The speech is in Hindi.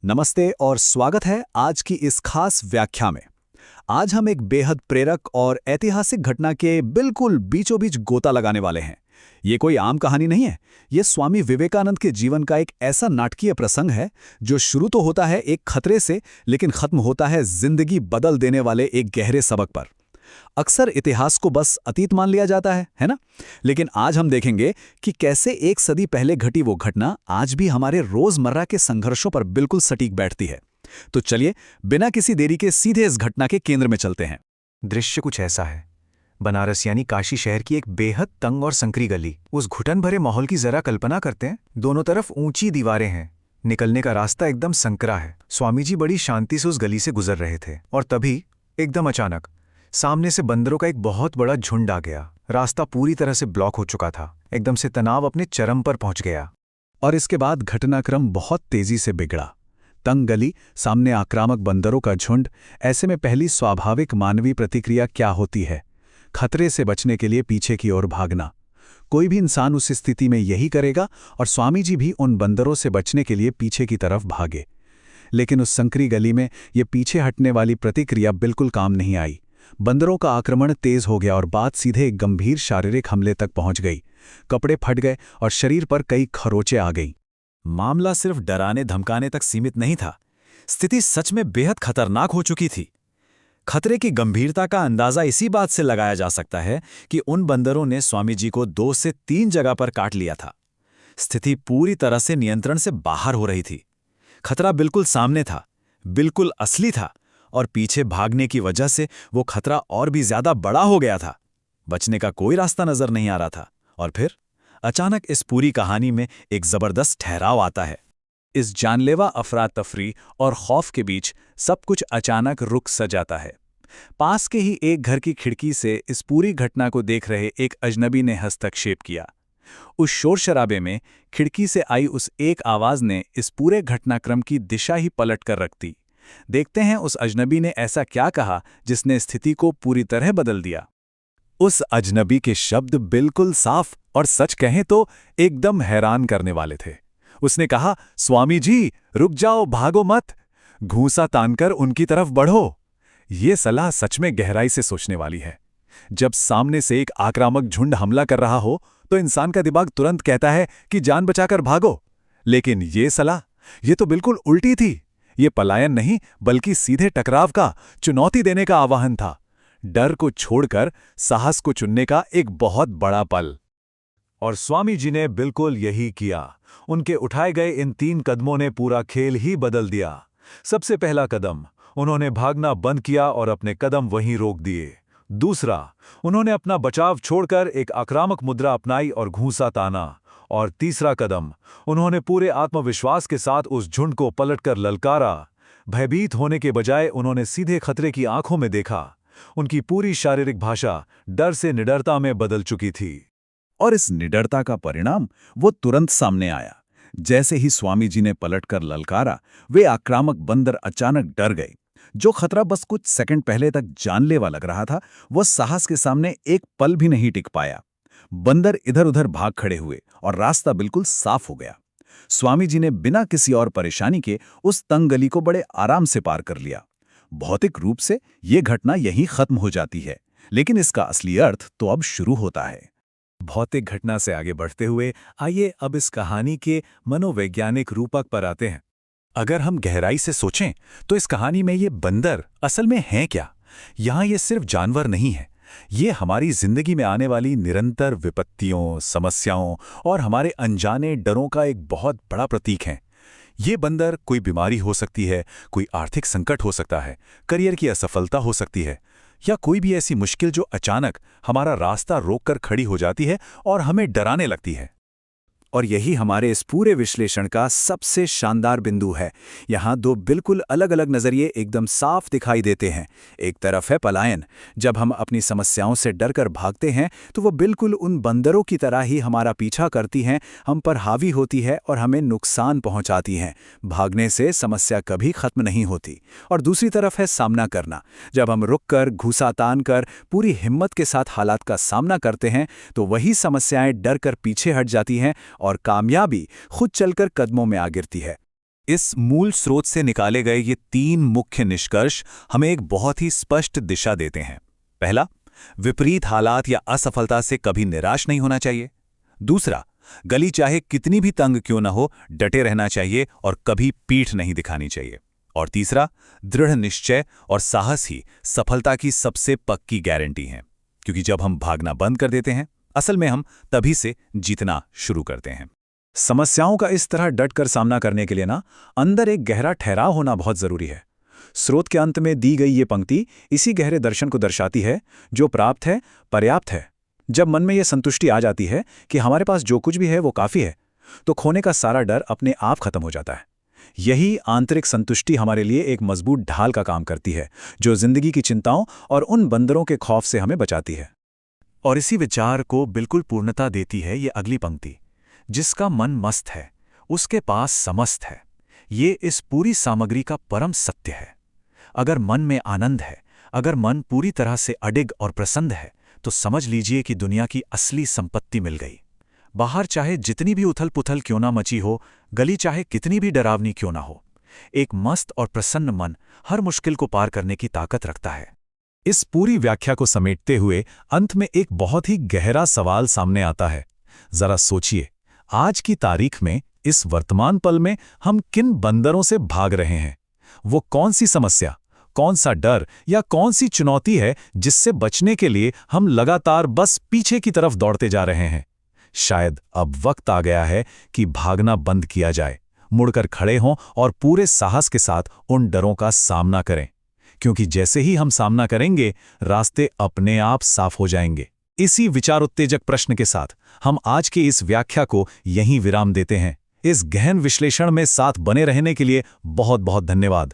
नमस्ते और स्वागत है आज की इस खास व्याख्या में। आज हम एक बेहद प्रेरक और ऐतिहासिक घटना के बिल्कुल बीचों बीच गोता लगाने वाले हैं। ये कोई आम कहानी नहीं है। ये स्वामी विवेकानंद के जीवन का एक ऐसा नाटकीय प्रसंग है जो शुरू तो होता है एक खतरे से, लेकिन खत्म होता है जिंदगी बदल देने वाले एक गहरे सबक पर। अक्सर इतिहास को बस अतीत मान लिया जाता है ना? लेकिन आज हम देखेंगे कि कैसे एक सदी पहले घटी वो घटना आज भी हमारे रोजमर्रा के संघर्षों पर बिल्कुल सटीक बैठती है। तो चलिए बिना किसी देरी के सीधे इस घटना के केंद्र में चलते हैं। दृश्य कुछ ऐसा है। बनारस यानी काशी शहर की एक बेहद तंग और संकरी गली। उस घुटन भरे माहौल की जरा कल्पना करते हैं। दोनों तरफ ऊंची दीवारें हैं। निकलने का रास्ता एकदम संकरा है। स्वामी जी बड़ी शांति से उस गली से गुजर रहे थे और तभी एकदम अचानक सामने से बंदरों का एक बहुत बड़ा झुंड आ गया। रास्ता पूरी तरह से ब्लॉक हो चुका था। एकदम से तनाव अपने चरम पर पहुंच गया। और इसके बाद घटनाक्रम बहुत तेजी से बिगड़ा। तंग गली, सामने आक्रामक बंदरों का झुंड। ऐसे में पहली स्वाभाविक मानवीय प्रतिक्रिया क्या होती है? खतरे से बचने के लिए पीछे की ओर भागना। कोई भी इंसान उस स्थिति में यही करेगा और स्वामी जी भी उन बंदरों से बचने के लिए पीछे की तरफ भागे। लेकिन उस संकरी गली में ये पीछे हटने वाली प्रतिक्रिया बिल्कुल काम नहीं आई। बंदरों का आक्रमण तेज हो गया और बात सीधे एक गंभीर शारीरिक हमले तक पहुंच गई। कपड़े फट गए और शरीर पर कई खरोंचें आ गईं। मामला सिर्फ डराने धमकाने तक सीमित नहीं था। स्थिति सच में बेहद खतरनाक हो चुकी थी। खतरे की गंभीरता का अंदाजा इसी बात से लगाया जा सकता है कि उन बंदरों ने स्वामी जी को 2 से 3 जगह पर काट लिया था। स्थिति पूरी तरह से नियंत्रण से बाहर हो रही थी। खतरा बिल्कुल सामने था, बिल्कुल असली था, और पीछे भागने की वजह से वो खतरा और भी ज्यादा बड़ा हो गया था। बचने का कोई रास्ता नजर नहीं आ रहा था। और फिर अचानक इस पूरी कहानी में एक जबरदस्त ठहराव आता है। इस जानलेवा अफरा तफरी और खौफ के बीच सब कुछ अचानक रुक सा जाता है। पास के ही एक घर की खिड़की से इस पूरी घटना को देख रहे एक अजनबी ने हस्तक्षेप किया। उस शोर शराबे में खिड़की से आई उस एक आवाज ने इस पूरे घटनाक्रम की दिशा ही पलट कर रख दी। देखते हैं उस अजनबी ने ऐसा क्या कहा जिसने स्थिति को पूरी तरह बदल दिया। उस अजनबी के शब्द बिल्कुल साफ और सच कहें तो एकदम हैरान करने वाले थे। उसने कहा, स्वामी जी रुक जाओ, भागो मत, घूंसा तानकर उनकी तरफ बढ़ो। ये सलाह सच में गहराई से सोचने वाली है। जब सामने से एक आक्रामक झुंड हमला कर रहा हो तो इंसान का दिमाग तुरंत कहता है कि जान बचाकर भागो। लेकिन ये सलाह, ये तो बिल्कुल उल्टी थी। ये पलायन नहीं बल्कि सीधे टकराव का, चुनौती देने का आह्वान था। डर को छोड़कर साहस को चुनने का एक बहुत बड़ा पल। और स्वामी जी ने बिल्कुल यही किया। उनके उठाए गए इन 3 कदमों ने पूरा खेल ही बदल दिया। सबसे पहला कदम, उन्होंने भागना बंद किया और अपने कदम वहीं रोक दिए। दूसरा, उन्होंने अपना बचाव छोड़कर एक आक्रामक मुद्रा अपनाई और घूंसा ताना। और तीसरा कदम, उन्होंने पूरे आत्मविश्वास के साथ उस झुंड को पलटकर ललकारा। भयभीत होने के बजाय उन्होंने सीधे खतरे की आंखों में देखा। उनकी पूरी शारीरिक भाषा डर से निडरता में बदल चुकी थी। और इस निडरता का परिणाम वो तुरंत सामने आया। जैसे ही स्वामी जी ने पलटकर ललकारा, वे आक्रामक बंदर अचानक डर गए। जो खतरा बस कुछ सेकंड पहले तक जानलेवा लग रहा था, वो साहस के सामने एक पल भी नहीं टिक पाया। बंदर इधर उधर भाग खड़े हुए और रास्ता बिल्कुल साफ हो गया। स्वामी जी ने बिना किसी और परेशानी के उस तंग गली को बड़े आराम से पार कर लिया। भौतिक रूप से ये घटना यहीं खत्म हो जाती है, लेकिन इसका असली अर्थ तो अब शुरू होता है। भौतिक घटना से आगे बढ़ते हुए आइए अब इस कहानी के मनोवैज्ञानिक रूपक पर आते हैं। अगर हम गहराई से सोचें तो इस कहानी में ये बंदर असल में हैं क्या? यहाँ ये सिर्फ जानवर नहीं है, ये हमारी जिंदगी में आने वाली निरंतर विपत्तियों, समस्याओं और हमारे अनजाने डरों का एक बहुत बड़ा प्रतीक हैं। ये बंदर कोई बीमारी हो सकती है, कोई आर्थिक संकट हो सकता है, करियर की असफलता हो सकती है, या कोई भी ऐसी मुश्किल जो अचानक हमारा रास्ता रोककर खड़ी हो जाती है और हमें डराने लगती है। और यही हमारे इस पूरे विश्लेषण का सबसे शानदार बिंदु है। यहाँ 2 बिल्कुल अलग अलग नज़रिए एकदम साफ दिखाई देते हैं। एक तरफ है पलायन। जब हम अपनी समस्याओं से डरकर भागते हैं तो वो बिल्कुल उन बंदरों की तरह ही हमारा पीछा करती हैं, हम पर हावी होती है और हमें नुकसान पहुँचाती हैं। भागने से समस्या कभी खत्म नहीं होती। और दूसरी तरफ है सामना करना। जब हम रुककर, घूंसा तान कर, पूरी हिम्मत के साथ हालात का सामना करते हैं तो वही समस्याएं डर कर पीछे हट जाती हैं और कामयाबी खुद चलकर कदमों में आ गिरती है। इस मूल स्रोत से निकाले गए ये 3 मुख्य निष्कर्ष हमें एक बहुत ही स्पष्ट दिशा देते हैं। पहला, विपरीत हालात या असफलता से कभी निराश नहीं होना चाहिए। दूसरा, गली चाहे कितनी भी तंग क्यों न हो, डटे रहना चाहिए और कभी पीठ नहीं दिखानी चाहिए। और तीसरा, दृढ़ निश्चय और साहस ही सफलता की सबसे पक्की गारंटी है, क्योंकि जब हम भागना बंद कर देते हैं, असल में हम तभी से जीतना शुरू करते हैं। समस्याओं का इस तरह डटकर सामना करने के लिए अंदर एक गहरा ठहराव होना बहुत जरूरी है। स्रोत के अंत में दी गई ये पंक्ति इसी गहरे दर्शन को दर्शाती है, जो प्राप्त है पर्याप्त है। जब मन में यह संतुष्टि आ जाती है कि हमारे पास जो कुछ भी है वो काफी है, तो खोने का सारा डर अपने आप खत्म हो जाता है। यही आंतरिक संतुष्टि हमारे लिए एक मजबूत ढाल का काम करती है, जो जिंदगी की चिंताओं और उन बंदरों के खौफ से हमें बचाती है। और इसी विचार को बिल्कुल पूर्णता देती है ये अगली पंक्ति, जिसका मन मस्त है उसके पास समस्त है। ये इस पूरी सामग्री का परम सत्य है। अगर मन में आनंद है, अगर मन पूरी तरह से अडिग और प्रसन्न है, तो समझ लीजिए कि दुनिया की असली संपत्ति मिल गई। बाहर चाहे जितनी भी उथल पुथल क्यों ना मची हो, गली चाहे कितनी भी डरावनी क्यों ना हो, एक मस्त और प्रसन्न मन हर मुश्किल को पार करने की ताकत रखता है। इस पूरी व्याख्या को समेटते हुए अंत में एक बहुत ही गहरा सवाल सामने आता है। जरा सोचिए, आज की तारीख में, इस वर्तमान पल में हम किन बंदरों से भाग रहे हैं? वो कौन सी समस्या, कौन सा डर या कौन सी चुनौती है जिससे बचने के लिए हम लगातार बस पीछे की तरफ दौड़ते जा रहे हैं? शायद अब वक्त आ गया है कि भागना बंद किया जाए, मुड़कर खड़े हों और पूरे साहस के साथ उन डरों का सामना करें, क्योंकि जैसे ही हम सामना करेंगे, रास्ते अपने आप साफ हो जाएंगे। इसी विचार उत्तेजक प्रश्न के साथ हम आज की इस व्याख्या को यहीं विराम देते हैं। इस गहन विश्लेषण में साथ बने रहने के लिए बहुत बहुत धन्यवाद।